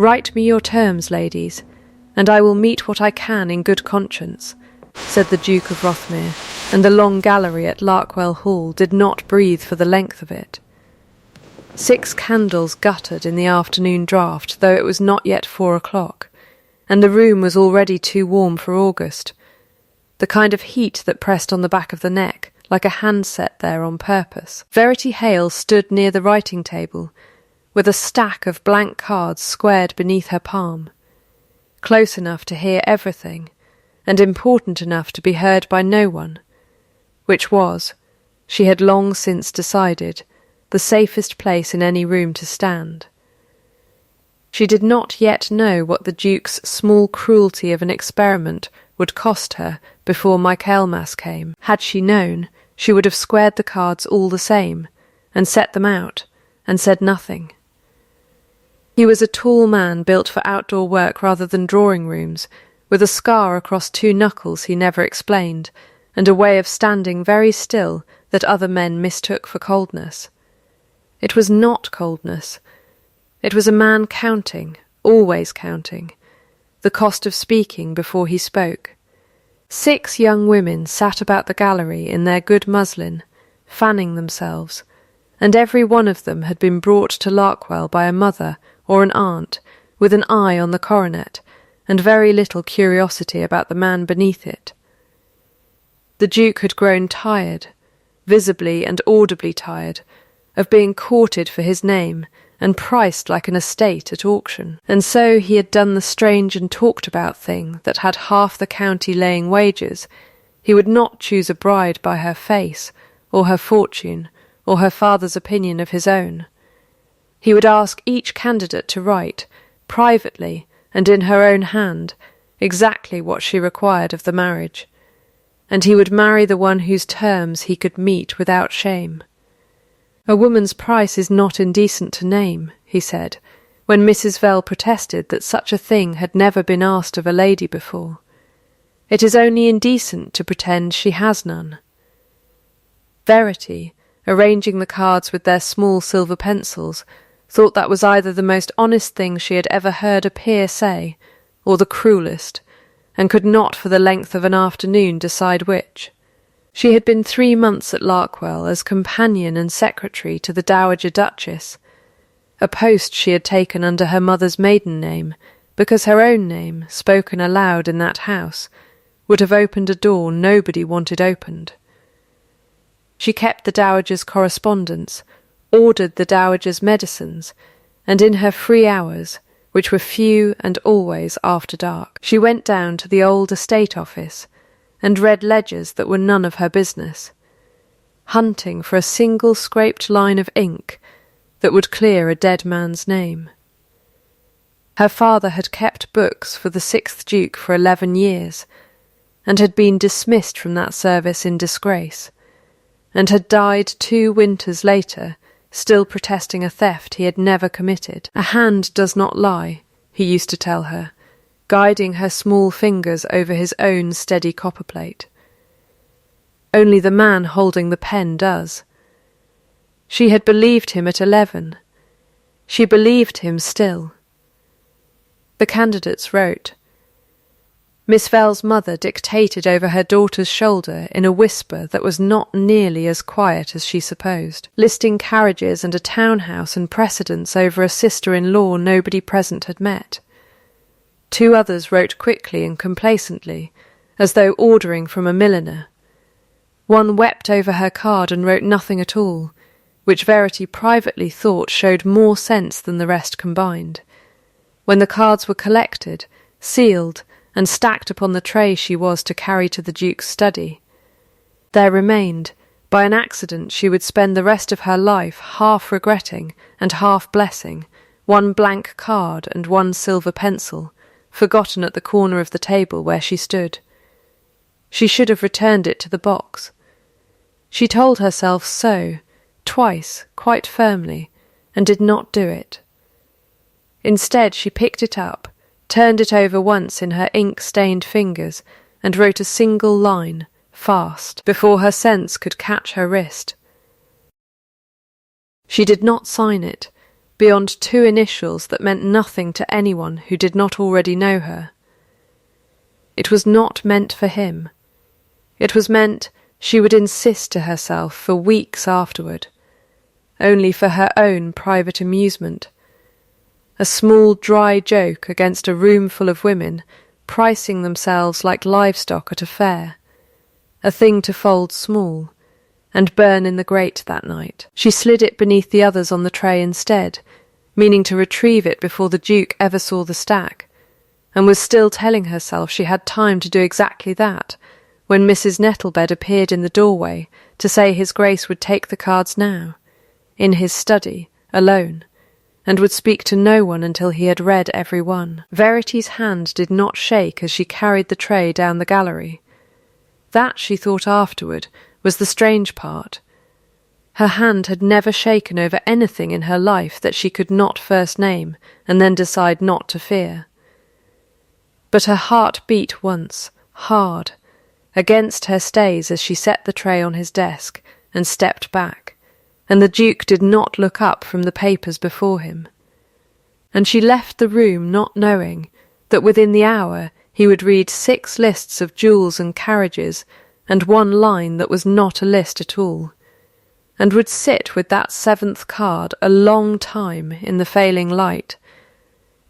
"Write me your terms, ladies, and I will meet what I can in good conscience," said the Duke of Rothermere, and the long gallery at Larkwell Hall did not breathe for the length of it. 6 candles guttered in the afternoon draught, though it was not yet 4 o'clock, and the room was already too warm for August, the kind of heat that pressed on the back of the neck, like a hand set there on purpose. Verity Hale stood near the writing table, with a stack of blank cards squared beneath her palm, close enough to hear everything, and important enough to be heard by no one, which was, she had long since decided, the safest place in any room to stand. She did not yet know what the Duke's small cruelty of an experiment would cost her before Michaelmas came. Had she known, she would have squared the cards all the same, and set them out, and said nothing. He was a tall man built for outdoor work rather than drawing-rooms, with a scar across 2 knuckles he never explained, and a way of standing very still that other men mistook for coldness. It was not coldness. It was a man counting, always counting, the cost of speaking before he spoke. 6 young women sat about the gallery in their good muslin, fanning themselves, and every one of them had been brought to Larkwell by a mother or an aunt, with an eye on the coronet, and very little curiosity about the man beneath it. The Duke had grown tired, visibly and audibly tired, of being courted for his name and priced like an estate at auction, and so he had done the strange and talked-about thing that had half the county laying wagers. He would not choose a bride by her face, or her fortune, or her father's opinion of his own. He would ask each candidate to write, privately and in her own hand, exactly what she required of the marriage, and he would marry the one whose terms he could meet without shame. "A woman's price is not indecent to name," he said, when Mrs. Vell protested that such a thing had never been asked of a lady before. "It is only indecent to pretend she has none." Verity, arranging the cards with their small silver pencils, thought that was either the most honest thing she had ever heard a peer say, or the cruellest, and could not for the length of an afternoon decide which. She had been 3 months at Larkwell as companion and secretary to the Dowager Duchess, a post she had taken under her mother's maiden name, because her own name, spoken aloud in that house, would have opened a door nobody wanted opened. She kept the Dowager's correspondence, ordered the Dowager's medicines, and in her free hours, which were few and always after dark, she went down to the old estate office and read ledgers that were none of her business, hunting for a single scraped line of ink that would clear a dead man's name. Her father had kept books for the 6th Duke for 11 years, and had been dismissed from that service in disgrace, and had died 2 winters later, still protesting a theft he had never committed. "A hand does not lie," he used to tell her, guiding her small fingers over his own steady copperplate. "Only the man holding the pen does." She had believed him at 11. She believed him still. The candidates wrote. Miss Vell's mother dictated over her daughter's shoulder in a whisper that was not nearly as quiet as she supposed, listing carriages and a townhouse and precedence over a sister-in-law nobody present had met. 2 others wrote quickly and complacently, as though ordering from a milliner. One wept over her card and wrote nothing at all, which Verity privately thought showed more sense than the rest combined. When the cards were collected, sealed, and stacked upon the tray she was to carry to the Duke's study, there remained, by an accident she would spend the rest of her life half regretting and half blessing, 1 blank card and 1 silver pencil, forgotten at the corner of the table where she stood. She should have returned it to the box. She told herself so, twice, quite firmly, and did not do it. Instead, she picked it up, turned it over once in her ink-stained fingers, and wrote a single line, fast, before her sense could catch her wrist. She did not sign it, beyond two initials that meant nothing to anyone who did not already know her. It was not meant for him. It was meant she would insist to herself for weeks afterward, only for her own private amusement. A small dry joke against a room full of women pricing themselves like livestock at a fair, a thing to fold small and burn in the grate that night. She slid it beneath the others on the tray instead, meaning to retrieve it before the Duke ever saw the stack, and was still telling herself she had time to do exactly that when Mrs. Nettlebed appeared in the doorway to say His Grace would take the cards now, in his study, alone, and would speak to no one until he had read every one. Verity's hand did not shake as she carried the tray down the gallery. That, she thought afterward, was the strange part. Her hand had never shaken over anything in her life that she could not first name and then decide not to fear. But her heart beat once, hard, against her stays as she set the tray on his desk and stepped back, and the Duke did not look up from the papers before him. And she left the room not knowing that within the hour he would read 6 lists of jewels and carriages and 1 line that was not a list at all, and would sit with that 7th card a long time in the failing light,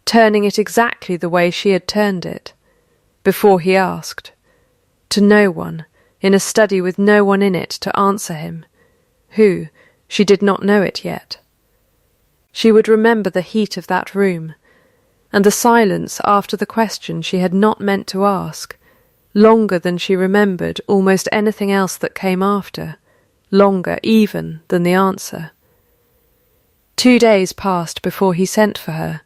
turning it exactly the way she had turned it, before he asked, to no one, in a study with no one in it to answer him, who, she did not know it yet. She would remember the heat of that room, and the silence after the question she had not meant to ask, longer than she remembered almost anything else that came after, longer even than the answer. 2 days passed before he sent for her,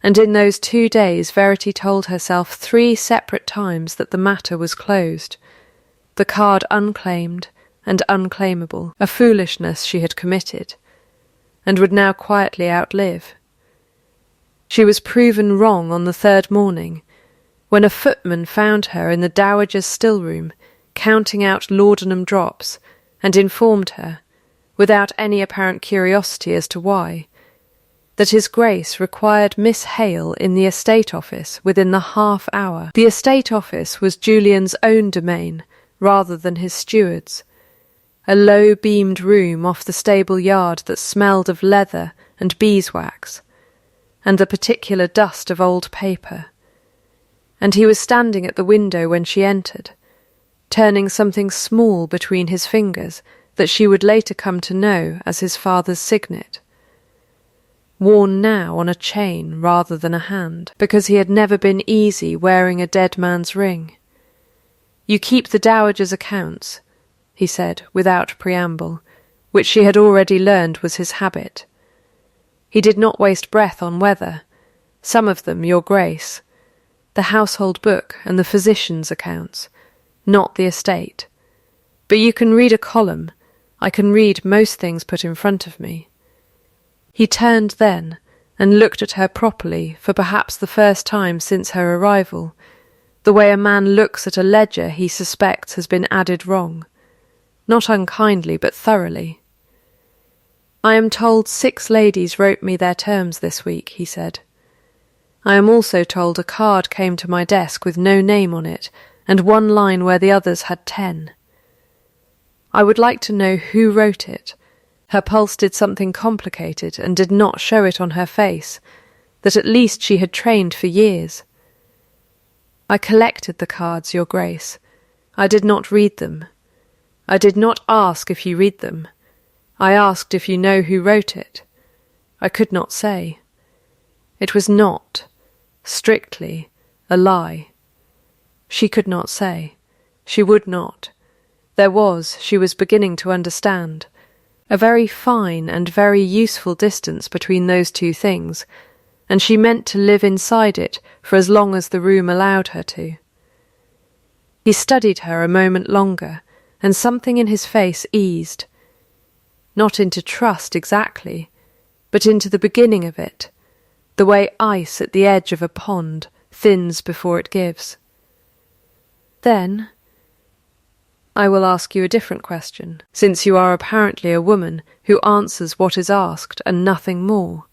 and in those 2 days Verity told herself 3 separate times that the matter was closed, the card unclaimed and unclaimable, a foolishness she had committed, and would now quietly outlive. She was proven wrong on the 3rd morning, when a footman found her in the Dowager's still-room, counting out laudanum drops, and informed her, without any apparent curiosity as to why, that His Grace required Miss Hale in the estate office within the half hour. The estate office was Julian's own domain, rather than his steward's, a low-beamed room off the stable yard that smelled of leather and beeswax, and the particular dust of old paper. And he was standing at the window when she entered, turning something small between his fingers that she would later come to know as his father's signet, worn now on a chain rather than a hand, because he had never been easy wearing a dead man's ring. "You keep the Dowager's accounts," he said, without preamble, which she had already learned was his habit. He did not waste breath on weather. "Some of them, Your Grace. The household book and the physician's accounts, not the estate. But you can read a column. I can read most things put in front of me." He turned then and looked at her properly for perhaps the first time since her arrival, the way a man looks at a ledger he suspects has been added wrong, not unkindly but thoroughly. "I am told 6 ladies wrote me their terms this week," he said. "I am also told a card came to my desk with no name on it, and 1 line where the others had 10. I would like to know who wrote it." Her pulse did something complicated and did not show it on her face, that at least she had trained for years. "I collected the cards, Your Grace. I did not read them. I did not ask if you read them. I asked if you know who wrote it. I could not say. It was not, strictly, a lie. She could not say. She would not. There was, she was beginning to understand, a very fine and very useful distance between those 2 things, and she meant to live inside it for as long as the room allowed her to. He studied her a moment longer, and something in his face eased. Not into trust exactly, but into the beginning of it, the way ice at the edge of a pond thins before it gives. "Then, I will ask you a different question, since you are apparently a woman who answers what is asked and nothing more.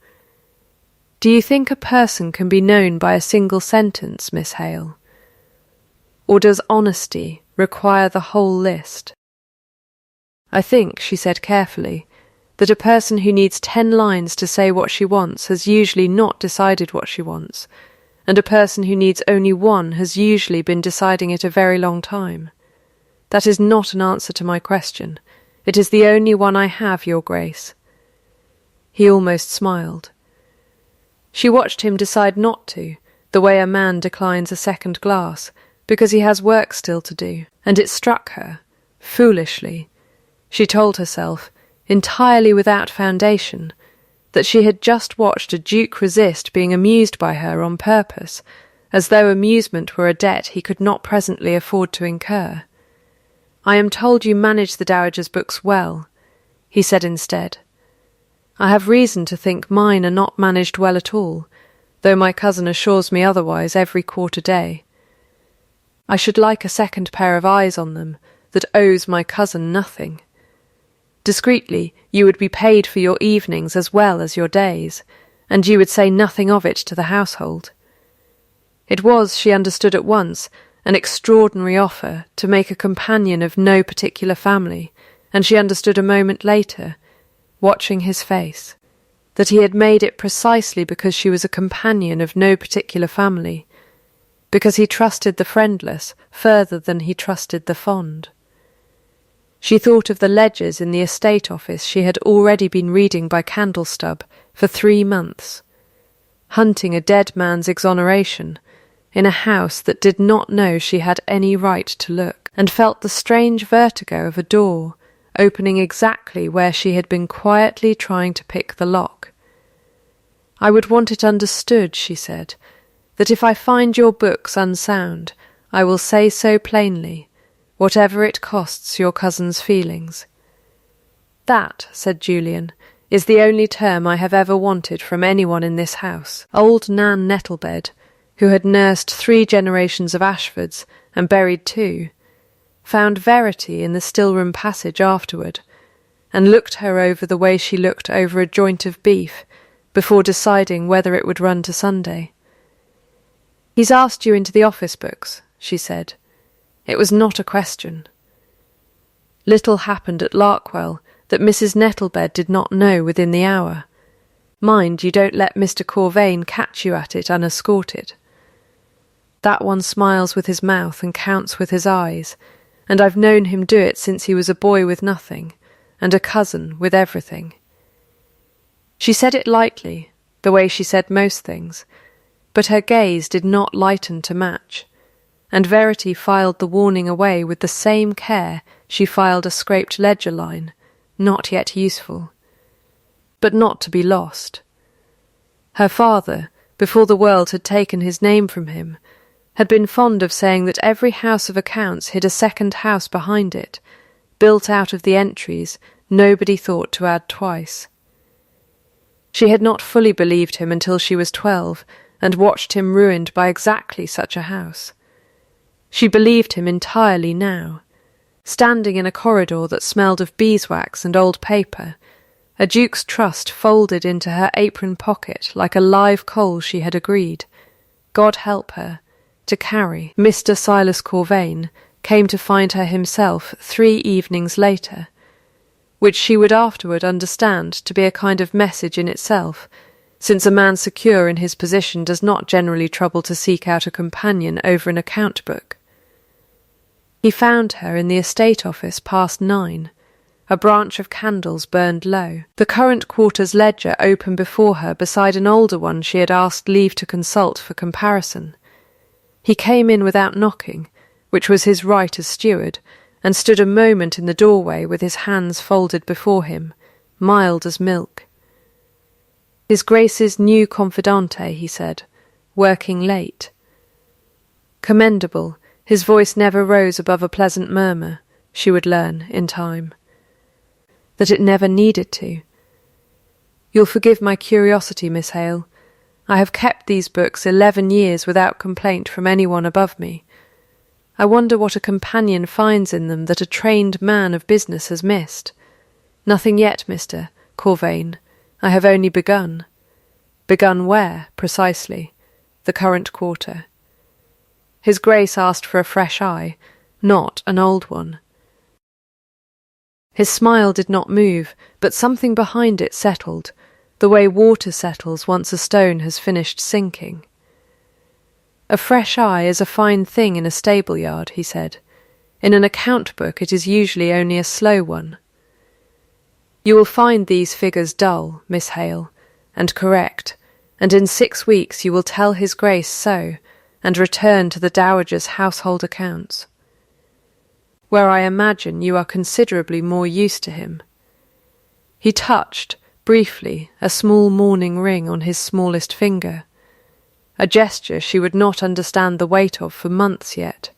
Do you think a person can be known by a single sentence, Miss Hale? Or does honesty require the whole list? I think, she said carefully, that a person who needs 10 lines to say what she wants has usually not decided what she wants, and a person who needs only one has usually been deciding it a very long time. That is not an answer to my question. It is the only one I have, Your Grace. He almost smiled. She watched him decide not to, the way a man declines a second glass, because he has work still to do, and it struck her, foolishly, she told herself, entirely without foundation, that she had just watched a duke resist being amused by her on purpose, as though amusement were a debt he could not presently afford to incur. I am told you manage the Dowager's books well, he said instead. I have reason to think mine are not managed well at all, though my cousin assures me otherwise every quarter day. I should like a second pair of eyes on them that owes my cousin nothing. Discreetly, you would be paid for your evenings as well as your days, and you would say nothing of it to the household. It was, she understood at once, an extraordinary offer to make a companion of no particular family, and she understood a moment later, watching his face, that he had made it precisely because she was a companion of no particular family, because he trusted the friendless further than he trusted the fond. She thought of the ledgers in the estate office she had already been reading by candlestub for 3 months, hunting a dead man's exoneration in a house that did not know she had any right to look, and felt the strange vertigo of a door opening exactly where she had been quietly trying to pick the lock. I would want it understood, she said, that if I find your books unsound, I will say so plainly, whatever it costs your cousin's feelings. That, said Julian, is the only term I have ever wanted from anyone in this house. Old Nan Nettlebed, who had nursed 3 generations of Ashfords and buried 2, found Verity in the still-room passage afterward, and looked her over the way she looked over a joint of beef before deciding whether it would run to Sunday. He's asked you into the office books, she said. It was not a question. Little happened at Larkwell that Mrs. Nettlebed did not know within the hour. Mind you don't let Mr. Corvain catch you at it unescorted. That one smiles with his mouth and counts with his eyes, and I've known him do it since he was a boy with nothing, and a cousin with everything. She said it lightly, the way she said most things, but her gaze did not lighten to match, and Verity filed the warning away with the same care she filed a scraped ledger line, not yet useful, but not to be lost. Her father, before the world had taken his name from him, had been fond of saying that every house of accounts hid a second house behind it, built out of the entries nobody thought to add twice. She had not fully believed him until she was 12, and watched him ruined by exactly such a house. She believed him entirely now, standing in a corridor that smelled of beeswax and old paper, a Duke's Trust folded into her apron pocket like a live coal she had agreed, God help her, to carry. Mr. Silas Corvain came to find her himself 3 evenings later, which she would afterward understand to be a kind of message in itself, since a man secure in his position does not generally trouble to seek out a companion over an account book. He found her in the estate office past 9, a branch of candles burned low, the current quarter's ledger open before her beside an older one she had asked leave to consult for comparison. He came in without knocking, which was his right as steward, and stood a moment in the doorway with his hands folded before him, mild as milk. His Grace's new confidante, he said, working late. Commendable, his voice never rose above a pleasant murmur, she would learn in time. That it never needed to. You'll forgive my curiosity, Miss Hale. I have kept these books 11 years without complaint from anyone above me. I wonder what a companion finds in them that a trained man of business has missed. Nothing yet, Mr. Corvain. I have only begun. Begun where, precisely? The current quarter. His Grace asked for a fresh eye, not an old one. His smile did not move, but something behind it settled, the way water settles once a stone has finished sinking. A fresh eye is a fine thing in a stable-yard, he said. In an account book it is usually only a slow one. You will find these figures dull, Miss Hale, and correct, and in 6 weeks you will tell His Grace so, and return to the Dowager's household accounts, where I imagine you are considerably more used to him. He touched, briefly, a small mourning ring on his smallest finger, a gesture she would not understand the weight of for months yet.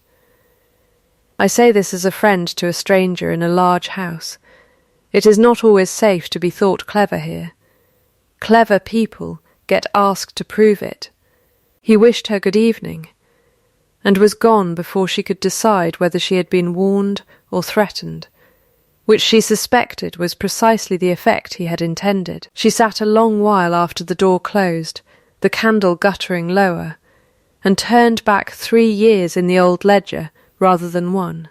I say this as a friend to a stranger in a large house. It is not always safe to be thought clever here. Clever people get asked to prove it. He wished her good evening, and was gone before she could decide whether she had been warned or threatened, which she suspected was precisely the effect he had intended. She sat a long while after the door closed, the candle guttering lower, and turned back 3 years in the old ledger rather than 1.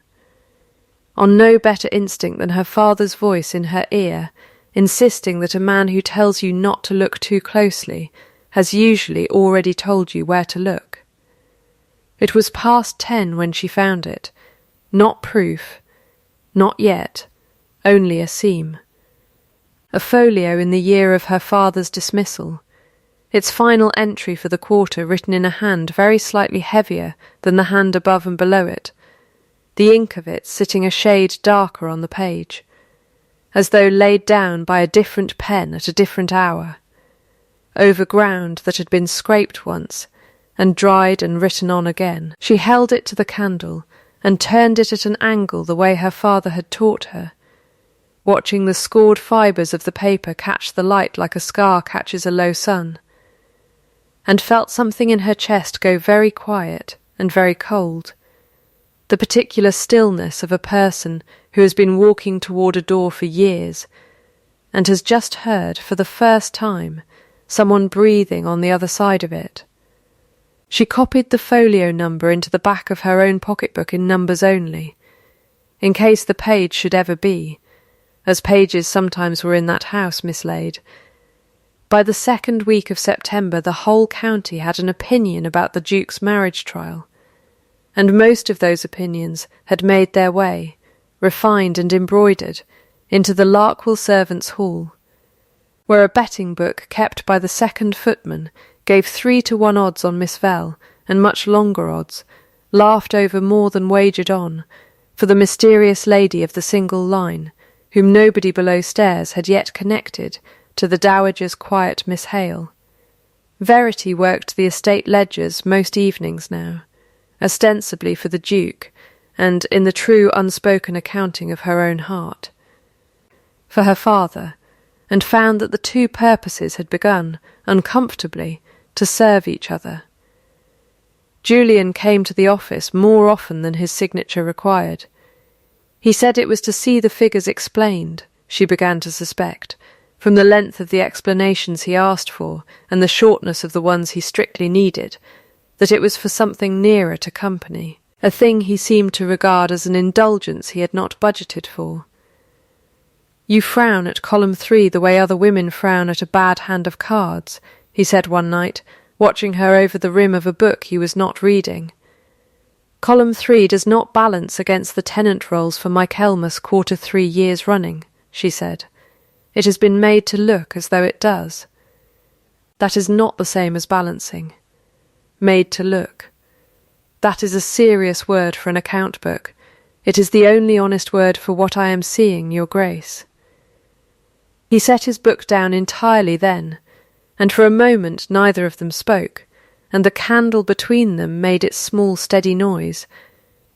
On no better instinct than her father's voice in her ear, insisting that a man who tells you not to look too closely has usually already told you where to look. It was past 10 when she found it. Not proof. Not yet. Only a seam. A folio in the year of her father's dismissal. Its final entry for the quarter written in a hand very slightly heavier than the hand above and below it, the ink of it sitting a shade darker on the page, as though laid down by a different pen at a different hour, over ground that had been scraped once, and dried and written on again. She held it to the candle, and turned it at an angle the way her father had taught her, watching the scored fibres of the paper catch the light like a scar catches a low sun, and felt something in her chest go very quiet and very cold, the particular stillness of a person who has been walking toward a door for years, and has just heard, for the first time, someone breathing on the other side of it. She copied the folio number into the back of her own pocketbook in numbers only, in case the page should ever be, as pages sometimes were in that house mislaid. By the 2nd week of September the whole county had an opinion about the Duke's marriage trial, and most of those opinions had made their way, refined and embroidered, into the Larkwell servants' hall, where a betting book kept by the second footman gave 3-to-1 odds on Miss Vell, and much longer odds, laughed over more than wagered on, for the mysterious lady of the single line, whom nobody below stairs had yet connected to the Dowager's quiet Miss Hale. Verity worked the estate ledgers most evenings now, ostensibly for the Duke, and in the true unspoken accounting of her own heart, for her father, and found that the two purposes had begun, uncomfortably, to serve each other. Julian came to the office more often than his signature required. He said it was to see the figures explained, she began to suspect, from the length of the explanations he asked for and the shortness of the ones he strictly needed, that it was for something nearer to company, a thing he seemed to regard as an indulgence he had not budgeted for. "You frown at column 3 the way other women frown at a bad hand of cards," he said one night, watching her over the rim of a book he was not reading. "Column 3 does not balance against the tenant rolls for Michaelmas quarter 3 years running," she said. "It has been made to look as though it does. That is not the same as balancing. Made to look. That is a serious word for an account book. It is the only honest word for what I am seeing, Your Grace." He set his book down entirely then, and for a moment neither of them spoke, and the candle between them made its small steady noise,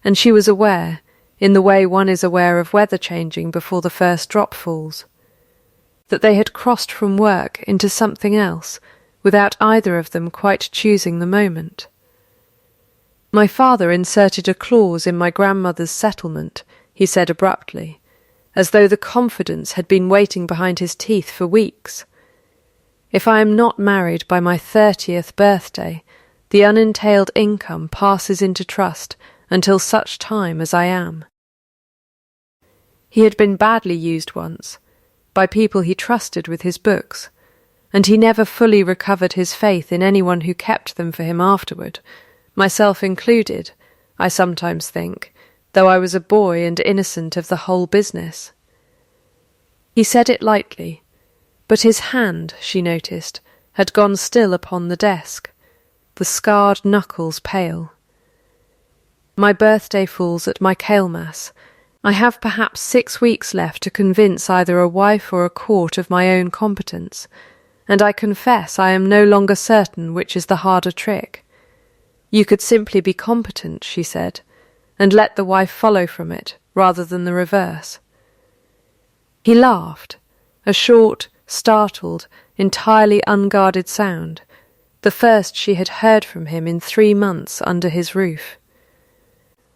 and she was aware, in the way one is aware of weather changing before the first drop falls, that they had crossed from work into something else, without either of them quite choosing the moment. "My father inserted a clause in my grandmother's settlement," he said abruptly, as though the confidence had been waiting behind his teeth for weeks. If I am not married by my 30th birthday, the unentailed income passes into trust until such time as I am. He had been badly used once, by people he trusted with his books, and he never fully recovered his faith in anyone who kept them for him afterward, myself included, I sometimes think, though I was a boy and innocent of the whole business. He said it lightly, but his hand, she noticed, had gone still upon the desk, the scarred knuckles pale. My birthday falls at Michaelmas. I have perhaps 6 weeks left to convince either a wife or a court of my own competence, and I confess I am no longer certain which is the harder trick. You could simply be competent, she said, and let the wife follow from it, rather than the reverse. He laughed, a short, startled, entirely unguarded sound, the first she had heard from him in 3 months under his roof.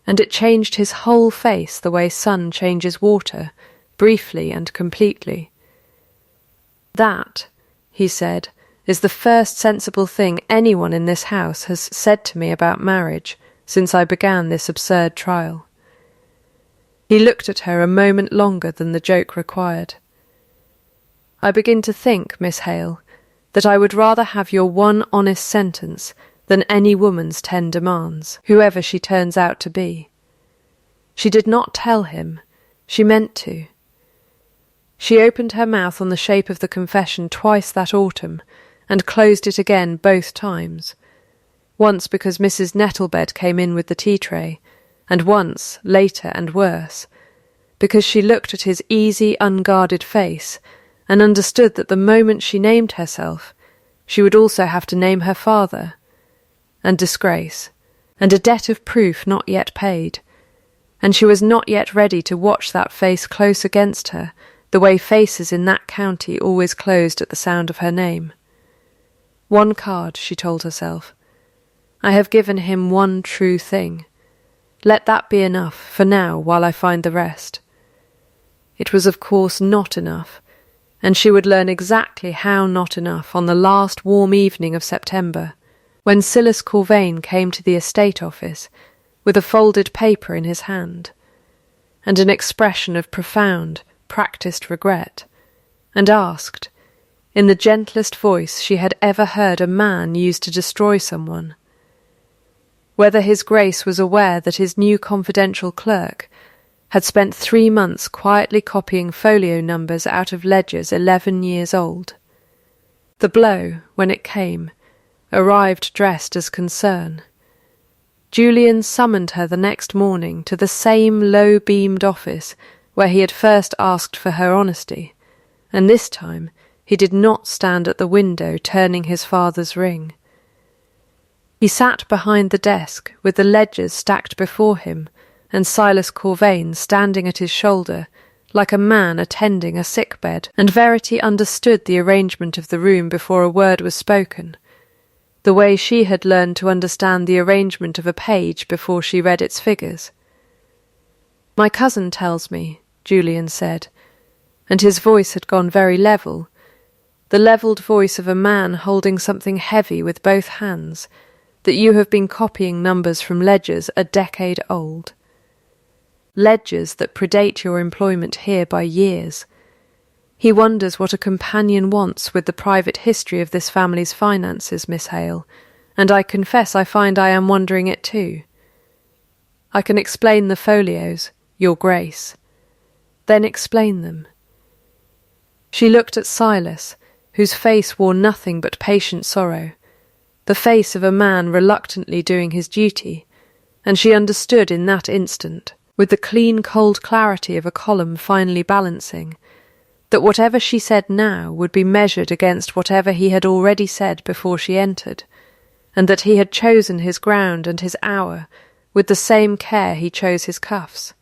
And it changed his whole face the way sun changes water, briefly and completely. That, he said, is the first sensible thing anyone in this house has said to me about marriage since I began this absurd trial. He looked at her a moment longer than the joke required. I begin to think, Miss Hale, that I would rather have your one honest sentence than any woman's 10 demands, whoever she turns out to be. She did not tell him. She meant to. She opened her mouth on the shape of the confession twice that autumn, and closed it again both times. Once because Mrs. Nettlebed came in with the tea-tray, and once, later and worse, because she looked at his easy, unguarded face, and understood that the moment she named herself, she would also have to name her father, and disgrace, and a debt of proof not yet paid, and she was not yet ready to watch that face close against her, the way faces in that county always closed at the sound of her name. 1 card, she told herself. I have given him one true thing. Let that be enough for now while I find the rest. It was of course not enough, and she would learn exactly how not enough on the last warm evening of September, when Silas Corvain came to the estate office with a folded paper in his hand, and an expression of profound, practised regret, and asked, in the gentlest voice she had ever heard a man use to destroy someone, whether his Grace was aware that his new confidential clerk had spent 3 months quietly copying folio numbers out of ledgers 11 years old. The blow, when it came, arrived dressed as concern. Julian summoned her the next morning to the same low-beamed office where he had first asked for her honesty, and this time he did not stand at the window turning his father's ring. He sat behind the desk with the ledgers stacked before him, and Silas Corvain standing at his shoulder, like a man attending a sick-bed, and Verity understood the arrangement of the room before a word was spoken, the way she had learned to understand the arrangement of a page before she read its figures. My cousin tells me, Julian said, and his voice had gone very level, the levelled voice of a man holding something heavy with both hands, that you have been copying numbers from ledgers a decade old. Ledgers that predate your employment here by years. He wonders what a companion wants with the private history of this family's finances, Miss Hale, and I confess I find I am wondering it too. I can explain the folios, Your Grace. Then explain them. She looked at Silas, whose face wore nothing but patient sorrow, the face of a man reluctantly doing his duty, and she understood in that instant, with the clean cold clarity of a column finely balancing, that whatever she said now would be measured against whatever he had already said before she entered, and that he had chosen his ground and his hour with the same care he chose his cuffs.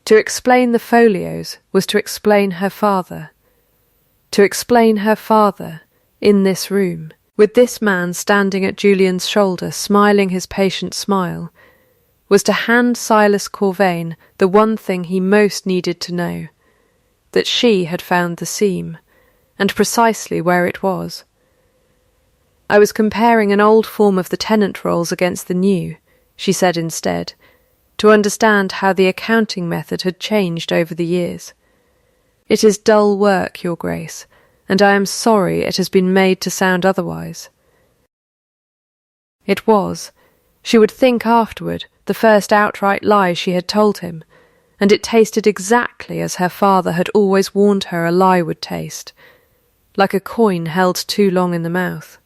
To explain the folios was to explain her father. To explain her father, in this room, with this man standing at Julian's shoulder smiling his patient smile, was to hand Silas Corvain the one thing he most needed to know, that she had found the seam, and precisely where it was. I was comparing an old form of the tenant rolls against the new, she said instead, to understand how the accounting method had changed over the years. It is dull work, Your Grace, and I am sorry it has been made to sound otherwise. It was. She would think afterward, the first outright lie she had told him, and it tasted exactly as her father had always warned her a lie would taste, like a coin held too long in the mouth.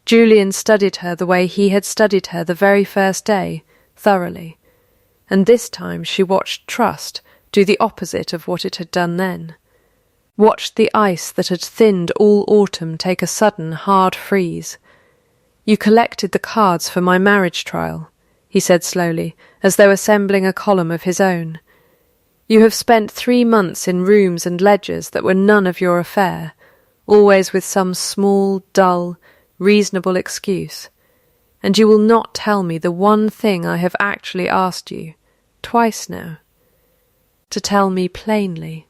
Julian studied her the way he had studied her the very first day, thoroughly, and this time she watched trust do the opposite of what it had done then. Watched the ice that had thinned all autumn take a sudden hard freeze. "You collected the cards for my marriage trial," he said slowly, as though assembling a column of his own. "You have spent 3 months in rooms and ledgers that were none of your affair, always with some small, dull, reasonable excuse, and you will not tell me the one thing I have actually asked you, twice now, to tell me plainly."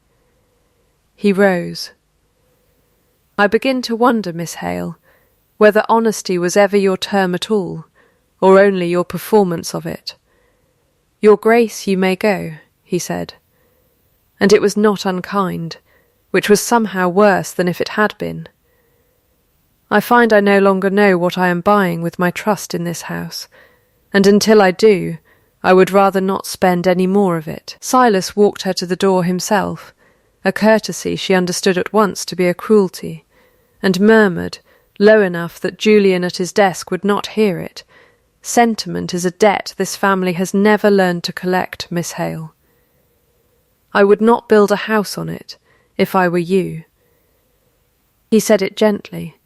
He rose. "I begin to wonder, Miss Hale, whether honesty was ever your term at all, or only your performance of it. Your Grace, you may go," he said, and it was not unkind, which was somehow worse than if it had been. "I find I no longer know what I am buying with my trust in this house, and until I do, I would rather not spend any more of it." Silas walked her to the door himself, a courtesy she understood at once to be a cruelty, and murmured, low enough that Julian at his desk would not hear it, "Sentiment is a debt this family has never learned to collect, Miss Hale. I would not build a house on it, if I were you." He said it gently.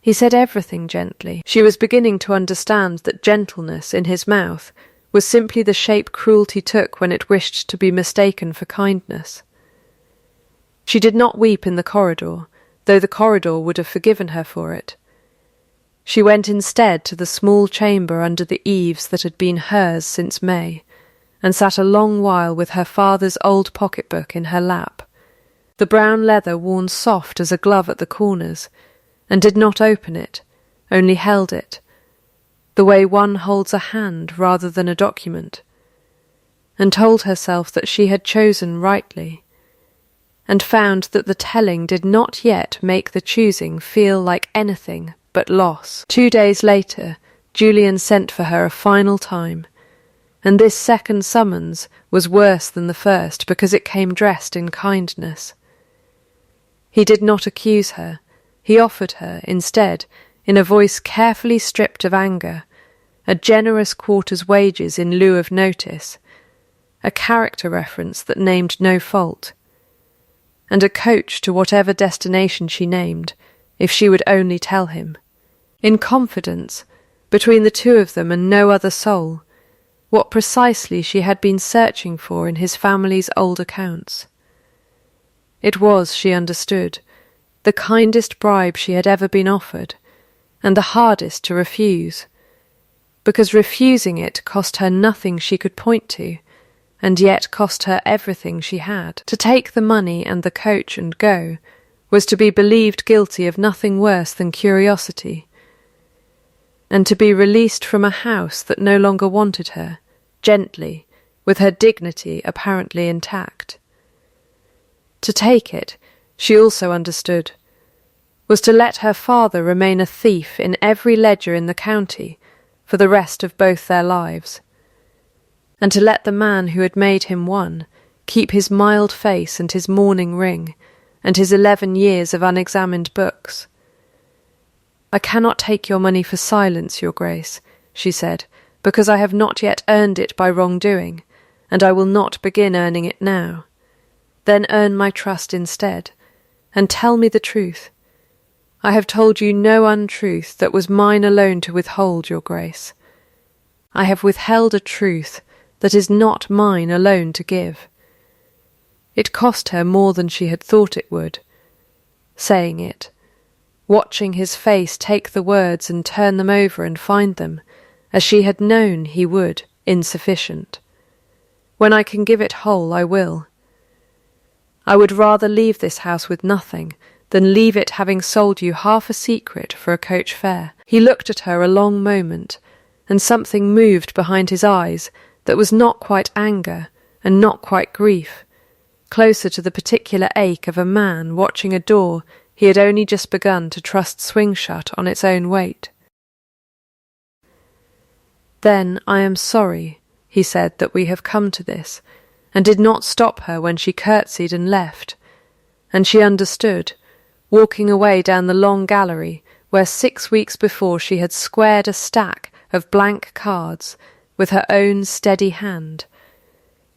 He said everything gently. She was beginning to understand that gentleness in his mouth was simply the shape cruelty took when it wished to be mistaken for kindness. She did not weep in the corridor, though the corridor would have forgiven her for it. She went instead to the small chamber under the eaves that had been hers since May, and sat a long while with her father's old pocketbook in her lap, the brown leather worn soft as a glove at the corners, and did not open it, only held it, the way one holds a hand rather than a document, and told herself that she had chosen rightly, and found that the telling did not yet make the choosing feel like anything but loss. 2 days later, Julian sent for her a final time, and this second summons was worse than the first because it came dressed in kindness. He did not accuse her. He offered her, instead, in a voice carefully stripped of anger, a generous quarter's wages in lieu of notice, a character reference that named no fault, and a coach to whatever destination she named, if she would only tell him. In confidence, between the two of them and no other soul, what precisely she had been searching for in his family's old accounts. It was, she understood, the kindest bribe she had ever been offered, and the hardest to refuse, because refusing it cost her nothing she could point to, and yet cost her everything she had. To take the money and the coach and go was to be believed guilty of nothing worse than curiosity, and to be released from a house that no longer wanted her, gently, with her dignity apparently intact. To take it, she also understood, was to let her father remain a thief in every ledger in the county for the rest of both their lives, and to let the man who had made him one keep his mild face and his mourning ring and his 11 years of unexamined books. "I cannot take your money for silence, Your Grace," she said, "because I have not yet earned it by wrongdoing, and I will not begin earning it now. Then earn my trust instead, and tell me the truth. I have told you no untruth that was mine alone to withhold, Your Grace. I have withheld a truth that is not mine alone to give." It cost her more than she had thought it would, saying it, watching his face take the words and turn them over and find them, as she had known he would, insufficient. "When I can give it whole, I will. I would rather leave this house with nothing than leave it having sold you half a secret for a coach fare." He looked at her a long moment, and something moved behind his eyes that was not quite anger and not quite grief, closer to the particular ache of a man watching a door he had only just begun to trust swing shut on its own weight. "Then I am sorry," he said, "that we have come to this," and did not stop her when she curtsied and left, and she understood, walking away down the long gallery where 6 weeks before she had squared a stack of blank cards with her own steady hand,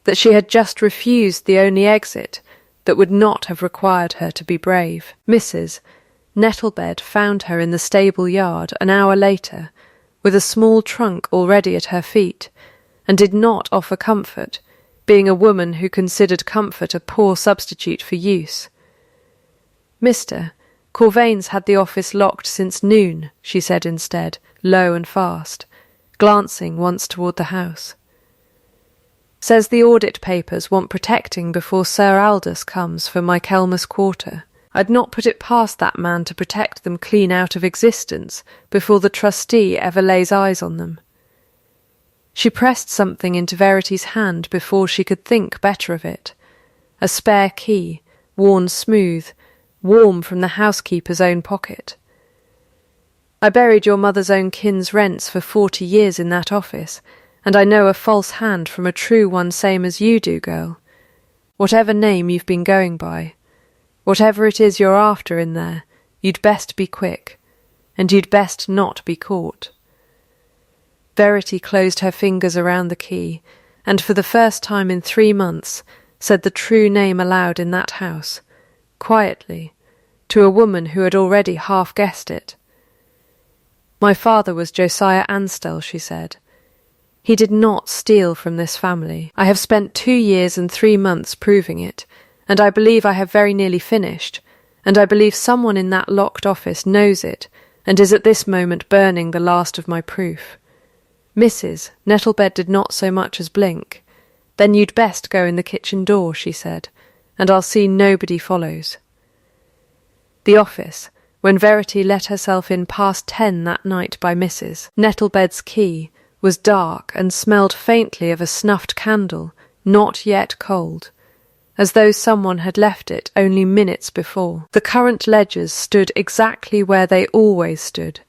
that she had just refused the only exit that would not have required her to be brave. Mrs. Nettlebed found her in the stable yard an hour later, with a small trunk already at her feet, and did not offer comfort, being a woman who considered comfort a poor substitute for use. "Mr. Corvain's had the office locked since noon," she said instead, low and fast, glancing once toward the house. "Says the audit papers want protecting before Sir Aldous comes for Michaelmas Quarter. I'd not put it past that man to protect them clean out of existence before the trustee ever lays eyes on them." She pressed something into Verity's hand before she could think better of it. A spare key, worn smooth, warm from the housekeeper's own pocket. "I buried your mother's own kin's rents for 40 years in that office, and I know a false hand from a true one same as you do, girl. Whatever name you've been going by, whatever it is you're after in there, you'd best be quick, and you'd best not be caught." Verity closed her fingers around the key, and for the first time in 3 months said the true name aloud in that house, quietly, to a woman who had already half guessed it. "My father was Josiah Anstell," she said. "He did not steal from this family. I have spent 2 years and 3 months proving it, and I believe I have very nearly finished, and I believe someone in that locked office knows it, and is at this moment burning the last of my proof." Mrs. Nettlebed did not so much as blink. "Then you'd best go in the kitchen door," she said, "and I'll see nobody follows." The office, when Verity let herself in past 10 that night by Mrs. Nettlebed's key, was dark and smelled faintly of a snuffed candle, not yet cold, as though someone had left it only minutes before. The current ledgers stood exactly where they always stood.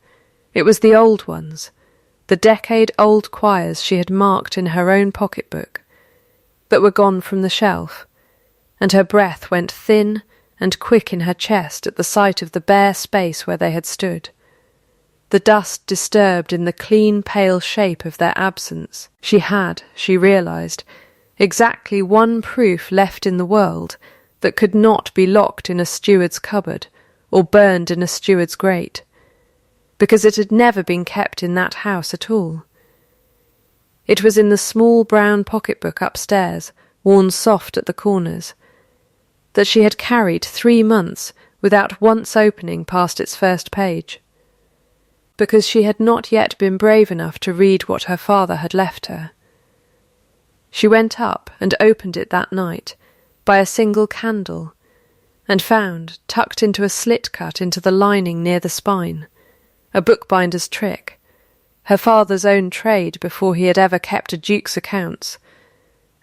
It was the old ones, the decade-old quires she had marked in her own pocketbook, that were gone from the shelf, and her breath went thin and quick in her chest at the sight of the bare space where they had stood. The dust disturbed in the clean, pale shape of their absence. She had, she realized, exactly one proof left in the world that could not be locked in a steward's cupboard or burned in a steward's grate, because it had never been kept in that house at all. It was in the small brown pocketbook upstairs, worn soft at the corners, that she had carried 3 months without once opening past its first page, because she had not yet been brave enough to read what her father had left her. She went up and opened it that night, by a single candle, and found, tucked into a slit cut into the lining near the spine, a bookbinder's trick, her father's own trade before he had ever kept a duke's accounts,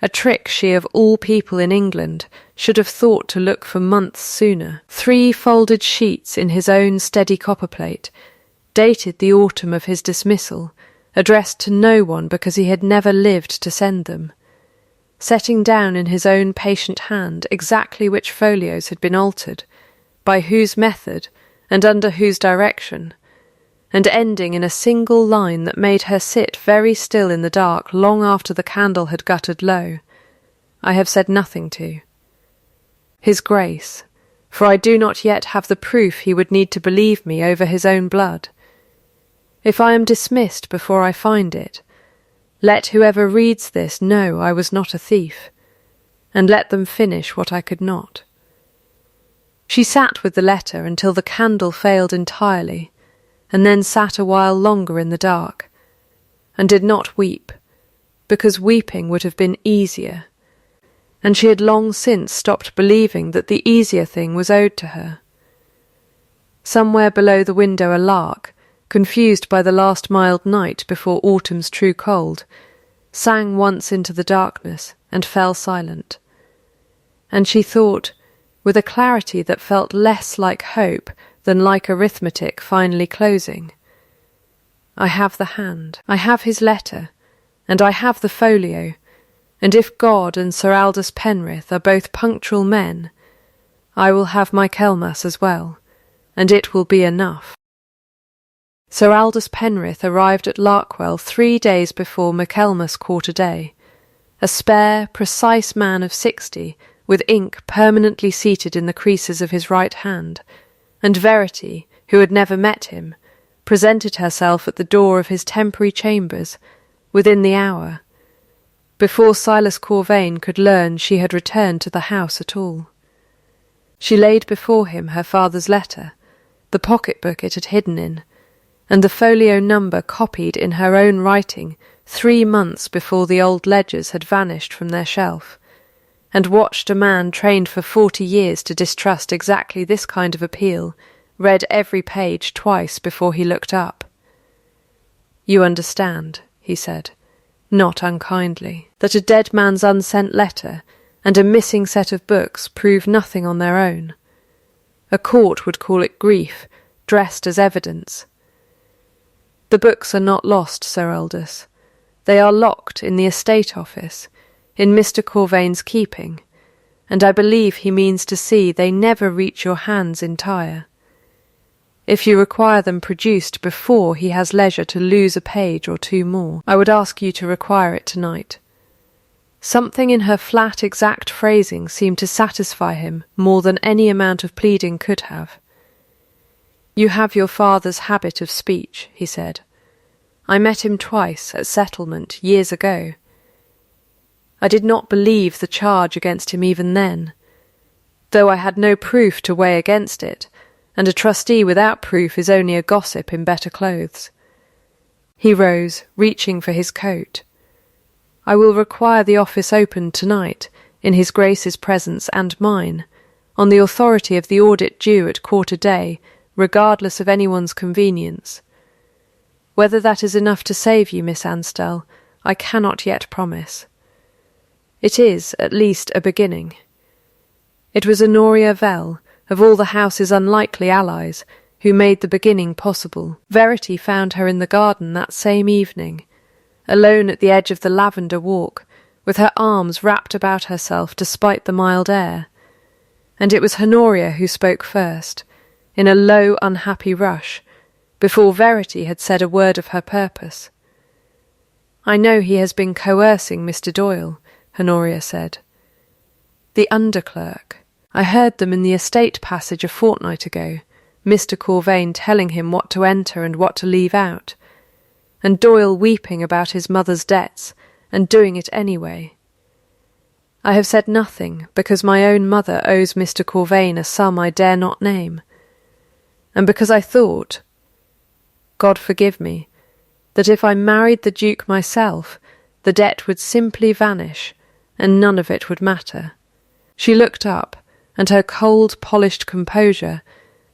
a trick she of all people in England should have thought to look for months sooner. 3 folded sheets in his own steady copperplate, dated the autumn of his dismissal, addressed to no one because he had never lived to send them, setting down in his own patient hand exactly which folios had been altered, by whose method, and under whose direction, and ending in a single line that made her sit very still in the dark long after the candle had guttered low. "I have said nothing to His Grace, for I do not yet have the proof he would need to believe me over his own blood. If I am dismissed before I find it, let whoever reads this know I was not a thief, and let them finish what I could not." She sat with the letter until the candle failed entirely, and then sat a while longer in the dark, and did not weep, because weeping would have been easier. and she had long since stopped believing that the easier thing was owed to her. Somewhere below the window a lark, confused by the last mild night before autumn's true cold, sang once into the darkness and fell silent. And she thought, with a clarity that felt less like hope than like arithmetic finally closing, I have the hand, I have his letter, and I have the folio, and if God and Sir Aldous Penrith are both punctual men, I will have my Kelmas as well, and it will be enough. Sir Aldous Penrith arrived at Larkwell 3 days before Michaelmas quarter day, a spare, precise man of 60, with ink permanently seated in the creases of his right hand, and Verity, who had never met him, presented herself at the door of his temporary chambers within the hour, before Silas Corvain could learn she had returned to the house at all. She laid before him her father's letter, the pocket-book it had hidden in, and the folio number copied in her own writing 3 months before the old ledgers had vanished from their shelf, and watched a man trained for 40 years to distrust exactly this kind of appeal read every page twice before he looked up. "You understand," he said, not unkindly, "that a dead man's unsent letter and a missing set of books prove nothing on their own. A court would call it grief, dressed as evidence. The books are not lost, Sir Aldous. They are locked in the estate office, in Mr. Corvain's keeping, and I believe he means to see they never reach your hands entire. If you require them produced before he has leisure to lose a page or 2 more, I would ask you to require it tonight." Something in her flat, exact phrasing seemed to satisfy him more than any amount of pleading could have. "You have your father's habit of speech," he said. "I met him twice at settlement years ago. I did not believe the charge against him even then, though I had no proof to weigh against it, and a trustee without proof is only a gossip in better clothes." He rose, reaching for his coat. "I will require the office opened tonight, in his Grace's presence and mine, on the authority of the audit due at quarter day, regardless of anyone's convenience. Whether that is enough to save you, Miss Anstell, I cannot yet promise. It is, at least, a beginning. It was Honoria Vell, of all the house's unlikely allies, who made the beginning possible. Verity found her in the garden that same evening, alone at the edge of the lavender walk, with her arms wrapped about herself despite the mild air, and it was Honoria who spoke first, in a low, unhappy rush, before Verity had said a word of her purpose. "I know he has been coercing Mr. Doyle," Honoria said. "The underclerk. I heard them in the estate passage a fortnight ago, Mr. Corvain telling him what to enter and what to leave out, and Doyle weeping about his mother's debts, and doing it anyway. I have said nothing, because my own mother owes Mr. Corvain a sum I dare not name, and because I thought, God forgive me, that if I married the Duke myself, the debt would simply vanish, and none of it would matter." She looked up, and her cold, polished composure,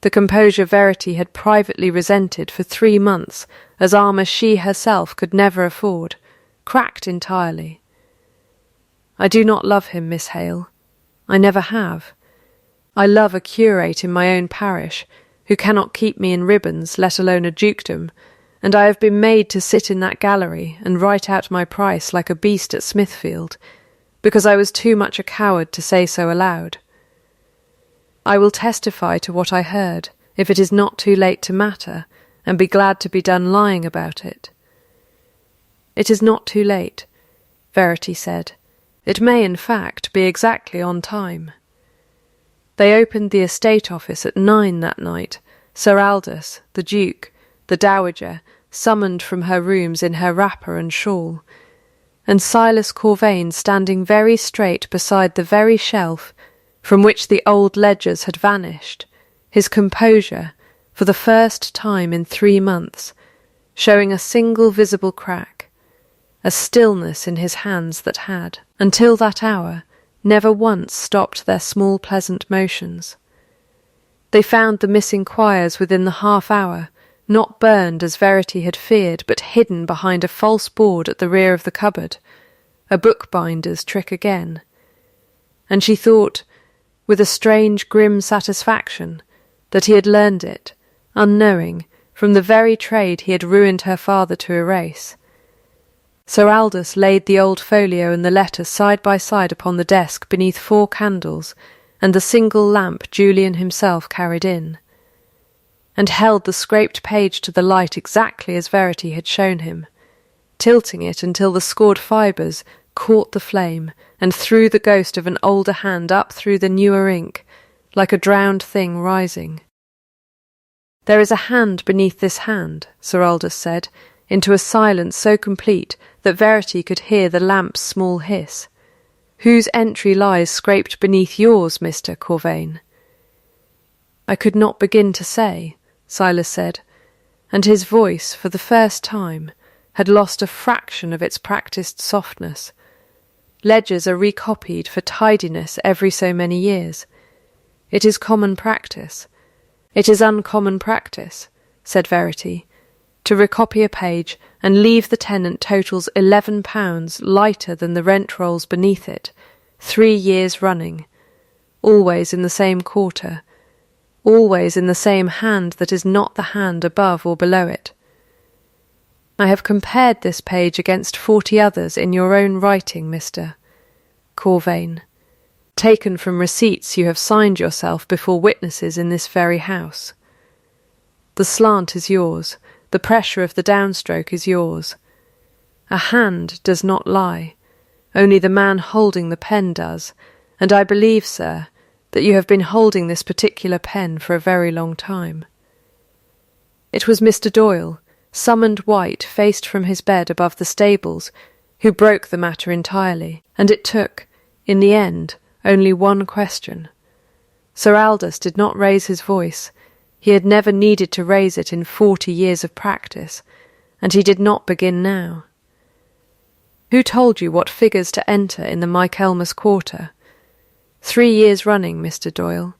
the composure Verity had privately resented for 3 months as armour she herself could never afford, cracked entirely. "I do not love him, Miss Hale. I never have. I love a curate in my own parish, who cannot keep me in ribbons, let alone a dukedom, and I have been made to sit in that gallery and write out my price like a beast at Smithfield, because I was too much a coward to say so aloud. I will testify to what I heard, if it is not too late to matter, and be glad to be done lying about it." "It is not too late," Verity said. "It may, in fact, be exactly on time." They opened the estate office at 9 that night, Sir Aldous, the Duke, the Dowager, summoned from her rooms in her wrapper and shawl, and Silas Corvain standing very straight beside the very shelf from which the old ledgers had vanished, his composure, for the first time in 3 months, showing a single visible crack, a stillness in his hands that had, until that hour, never once stopped their small pleasant motions. They found the missing quires within the half-hour, not burned as Verity had feared, but hidden behind a false board at the rear of the cupboard, a bookbinder's trick again. And she thought, with a strange grim satisfaction, that he had learned it, unknowing, from the very trade he had ruined her father to erase. Sir Aldous laid the old folio and the letter side by side upon the desk beneath 4 candles and the single lamp Julian himself carried in, and held the scraped page to the light exactly as Verity had shown him, tilting it until the scored fibres caught the flame and threw the ghost of an older hand up through the newer ink, like a drowned thing rising. "There is a hand beneath this hand," Sir Aldous said, into a silence so complete that Verity could hear the lamp's small hiss. "Whose entry lies scraped beneath yours, Mr. Corvain?" "I could not begin to say," Silas said, and his voice, for the first time, had lost a fraction of its practised softness. Ledgers are recopied for tidiness every so many years. It is common practice. "It is uncommon practice," said Verity, "to recopy a page and leave the tenant totals £11 lighter than the rent rolls beneath it, 3 years running, always in the same quarter, always in the same hand that is not the hand above or below it. I have compared this page against 40 others in your own writing, Mr. Corvain, taken from receipts you have signed yourself before witnesses in this very house. The slant is yours, the pressure of the downstroke is yours. A hand does not lie, only the man holding the pen does, and I believe, sir, that you have been holding this particular pen for a very long time." It was Mr. Doyle, summoned white, faced from his bed above the stables, who broke the matter entirely, and it took, in the end, only one question. Sir Aldous did not raise his voice. He had never needed to raise it in 40 years of practice, and he did not begin now. "Who told you what figures to enter in the Michaelmas quarter? 3 years running, Mr. Doyle,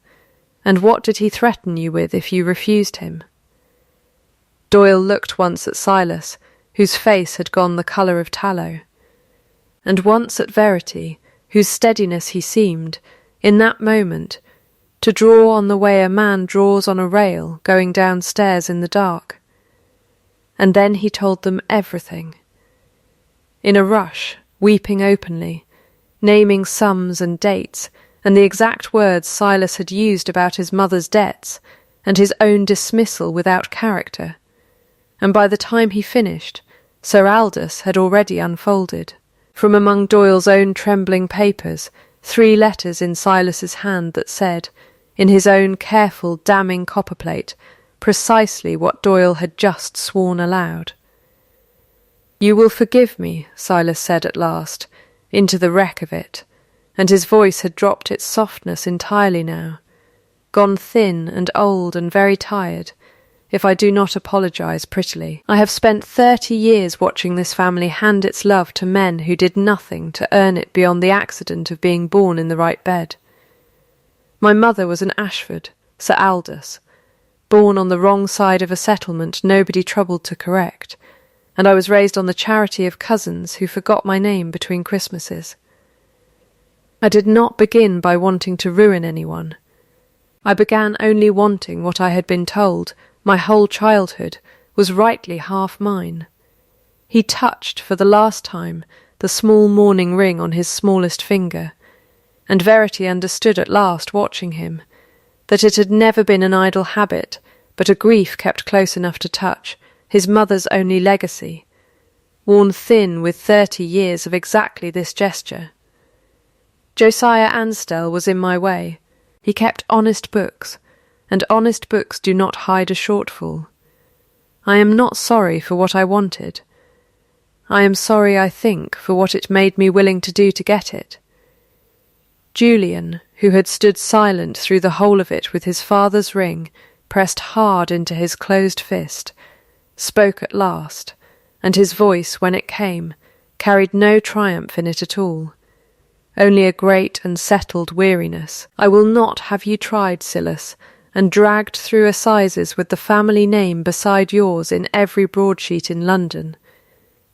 and what did he threaten you with if you refused him?" Doyle looked once at Silas, whose face had gone the colour of tallow, and once at Verity, whose steadiness he seemed, in that moment, to draw on the way a man draws on a rail going downstairs in the dark. And then he told them everything. In a rush, weeping openly, naming sums and dates, and the exact words Silas had used about his mother's debts, and his own dismissal without character. And by the time he finished, Sir Aldous had already unfolded, from among Doyle's own trembling papers, 3 letters in Silas's hand that said, in his own careful, damning copperplate, precisely what Doyle had just sworn aloud. "You will forgive me," Silas said at last, into the wreck of it, and his voice had dropped its softness entirely now, gone thin and old and very tired, if I do not apologise prettily. "I have spent 30 years watching this family hand its love to men who did nothing to earn it beyond the accident of being born in the right bed. My mother was an Ashford, Sir Aldous, born on the wrong side of a settlement nobody troubled to correct, and I was raised on the charity of cousins who forgot my name between Christmases. I did not begin by wanting to ruin anyone. I began only wanting what I had been told, my whole childhood, was rightly half mine." He touched for the last time the small mourning ring on his smallest finger, and Verity understood at last, watching him, that it had never been an idle habit, but a grief kept close enough to touch, his mother's only legacy, worn thin with 30 years of exactly this gesture. Josiah Ansdell was in my way. He kept honest books, and honest books do not hide a shortfall. I am not sorry for what I wanted. I am sorry, I think, for what it made me willing to do to get it. Julian, who had stood silent through the whole of it with his father's ring pressed hard into his closed fist, spoke at last, and his voice, when it came, carried no triumph in it at all, only a great and settled weariness. I will not have you tried, Silas, and dragged through assizes with the family name beside yours in every broadsheet in London,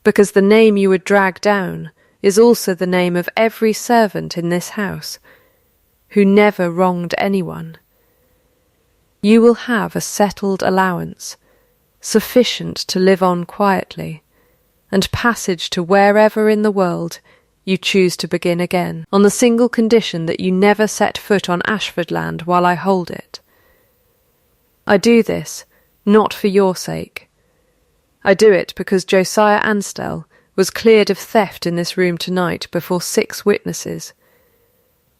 because the name you would drag down is also the name of every servant in this house, who never wronged anyone. You will have a settled allowance, sufficient to live on quietly, and passage to wherever in the world you choose to begin again, on the single condition that you never set foot on Ashford land while I hold it. I do this not for your sake. I do it because Josiah Anstell was cleared of theft in this room tonight before 6 witnesses,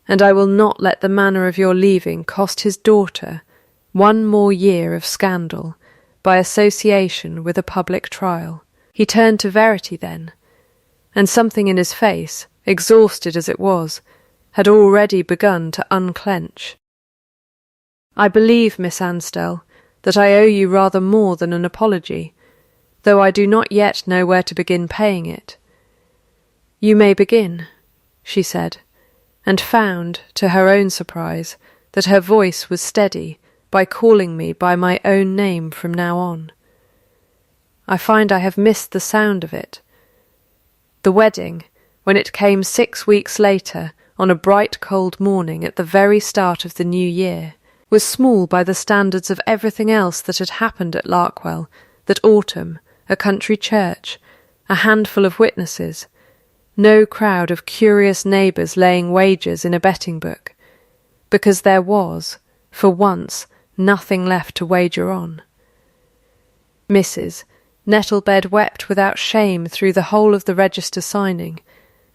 and I will not let the manner of your leaving cost his daughter 1 more year of scandal by association with a public trial. He turned to Verity then, and something in his face, exhausted as it was, had already begun to unclench. I believe, Miss Anstell, that I owe you rather more than an apology, though I do not yet know where to begin paying it. You may begin, she said, and found, to her own surprise, that her voice was steady by calling me by my own name from now on. I find I have missed the sound of it. The wedding, when it came 6 weeks later, on a bright cold morning at the very start of the new year, was small by the standards of everything else that had happened at Larkwell, that autumn, a country church, a handful of witnesses, no crowd of curious neighbours laying wagers in a betting book, because there was, for once, nothing left to wager on. Mrs. Nettlebed wept without shame through the whole of the register signing,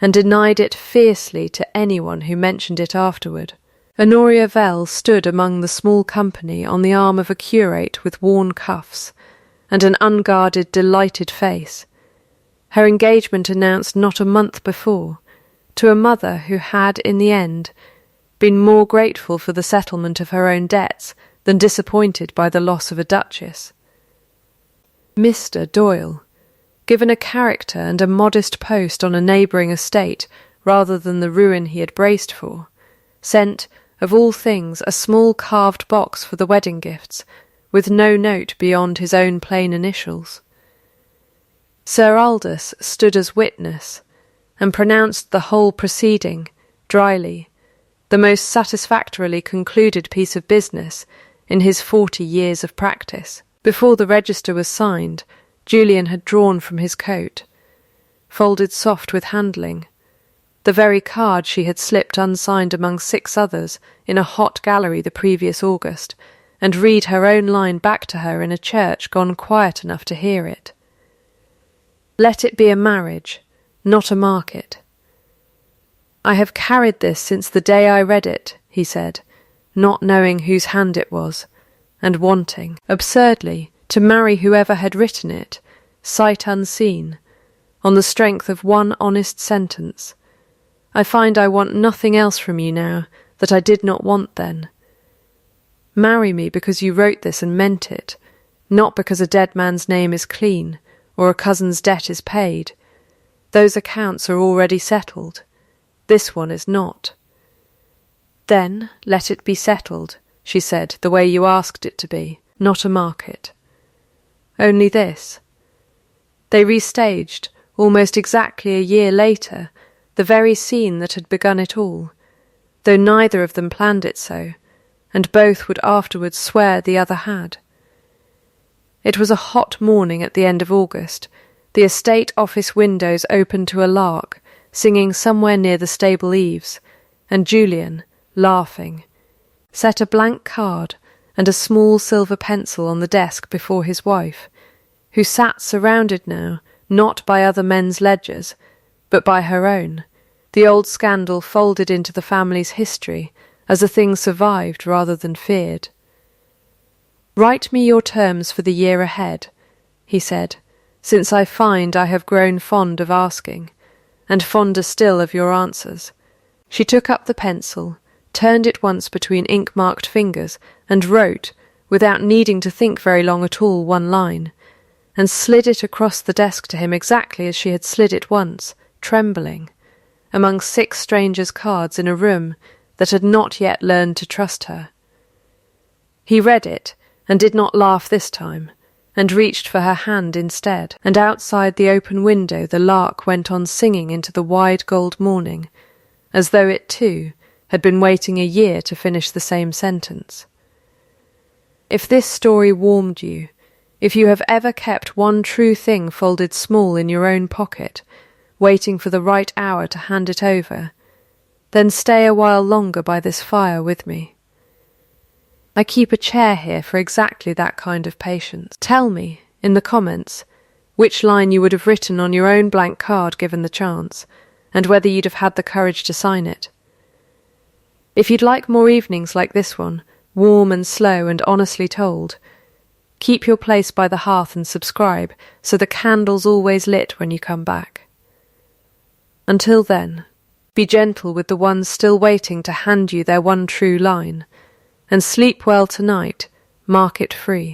and denied it fiercely to anyone who mentioned it afterward. Honoria Vell stood among the small company on the arm of a curate with worn cuffs, and an unguarded, delighted face. Her engagement announced not a month before, to a mother who had, in the end, been more grateful for the settlement of her own debts than disappointed by the loss of a duchess. Mr. Doyle, given a character and a modest post on a neighbouring estate rather than the ruin he had braced for, sent, of all things, a small carved box for the wedding gifts, with no note beyond his own plain initials. Sir Aldous stood as witness, and pronounced the whole proceeding, dryly, the most satisfactorily concluded piece of business in his 40 years of practice. Before the register was signed, Julian had drawn from his coat, folded soft with handling, the very card she had slipped unsigned among 6 others in a hot gallery the previous August, and read her own line back to her in a church gone quiet enough to hear it. Let it be a marriage, not a market. I have carried this since the day I read it, he said, not knowing whose hand it was, and wanting, absurdly, to marry whoever had written it, sight unseen, on the strength of one honest sentence. I find I want nothing else from you now that I did not want then. Marry me because you wrote this and meant it, not because a dead man's name is clean, or a cousin's debt is paid. Those accounts are already settled. This one is not. Then let it be settled, she said, the way you asked it to be, not a market. Only this. They restaged, almost exactly a year later, the very scene that had begun it all, though neither of them planned it so, and both would afterwards swear the other had. It was a hot morning at the end of August, the estate office windows open to a lark, singing somewhere near the stable eaves, and Julian, laughing, set a blank card and a small silver pencil on the desk before his wife, who sat surrounded now not by other men's ledgers, but by her own, the old scandal folded into the family's history as a thing survived rather than feared. "Write me your terms for the year ahead," he said, "since I find I have grown fond of asking, and fonder still of your answers." She took up the pencil, turned it once between ink-marked fingers, and wrote, without needing to think very long at all, one line, and slid it across the desk to him exactly as she had slid it once, trembling, among 6 strangers' cards in a room that had not yet learned to trust her. He read it, and did not laugh this time, and reached for her hand instead, and outside the open window the lark went on singing into the wide gold morning, as though it too had been waiting a year to finish the same sentence. If this story warmed you, if you have ever kept one true thing folded small in your own pocket, waiting for the right hour to hand it over, then stay a while longer by this fire with me. I keep a chair here for exactly that kind of patience. Tell me, in the comments, which line you would have written on your own blank card given the chance, and whether you'd have had the courage to sign it. If you'd like more evenings like this one, warm and slow and honestly told, keep your place by the hearth and subscribe so the candle's always lit when you come back. Until then, be gentle with the ones still waiting to hand you their one true line, and sleep well tonight, mark it free.